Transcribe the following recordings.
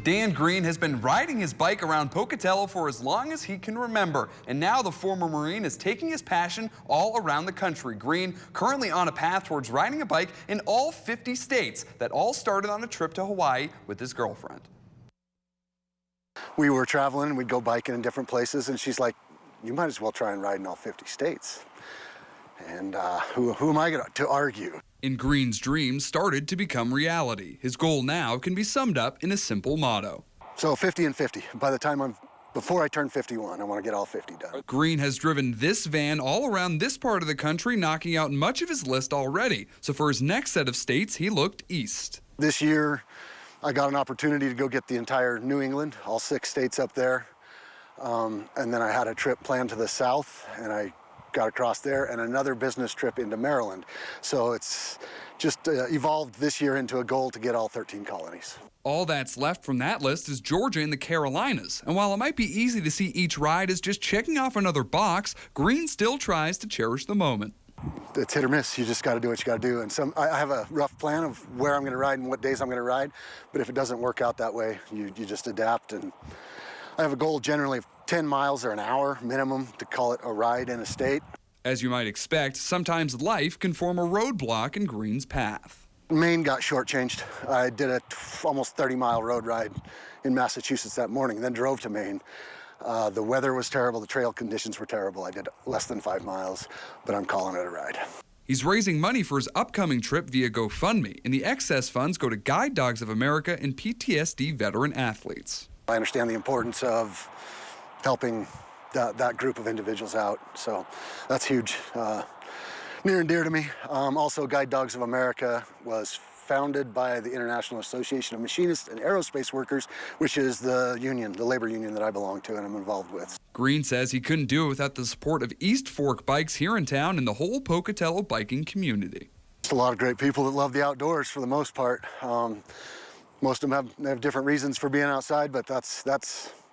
Dan Green has been riding his bike around Pocatello for as long as he can remember, and now the former Marine is taking his passion all around the country. Green currently on a path towards riding a bike in all 50 states. That all started on a trip to Hawaii with his girlfriend. We were traveling and we'd go biking in different places, and she's like, you might as well try and ride in all 50 states. And who am I to argue? And Green's dreams started to become reality. His goal now can be summed up in a simple motto. So 50 and 50. Before I turn 51, I want to get all 50 done. Green has driven this van all around this part of the country, knocking out much of his list already. So for his next set of states, he looked east. This year, I got an opportunity to go get the entire New England, all 6 states up there. And then I had a trip planned to the south, and I got across there, and another business trip into Maryland. So it's just evolved this year into a goal to get all 13 colonies. All that's left from that list is Georgia and the Carolinas. And while it might be easy to see each ride as just checking off another box, Green still tries to cherish the moment. It's hit or miss. You just got to do what you got to do. And I have a rough plan of where I'm going to ride and what days I'm going to ride. But if it doesn't work out that way, you just adapt. And I have a goal generally of 10 miles or an hour minimum to call it a ride in a state. As you might expect, sometimes life can form a roadblock in Green's path. Maine got shortchanged. I did a almost 30-mile road ride in Massachusetts that morning, then drove to Maine. The weather was terrible. The trail conditions were terrible. I did less than 5 miles, but I'm calling it a ride. He's raising money for his upcoming trip via GoFundMe, and the excess funds go to Guide Dogs of America and PTSD veteran athletes. I understand the importance of helping that group of individuals out, so that's huge. Near and dear to me. Also, Guide Dogs of America was founded by the International Association of Machinists and Aerospace Workers, which is the union, the labor union that I belong to and I'm involved with. Green says he couldn't do it without the support of East Fork Bikes here in town and the whole Pocatello biking community. There's a lot of great people that love the outdoors for the most part. Most of them have different reasons for being outside, but that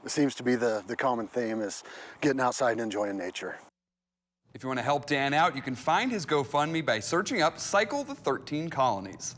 seems to be the common theme, is getting outside and enjoying nature. If you want to help Dan out, you can find his GoFundMe by searching up Cycle the 13 Colonies.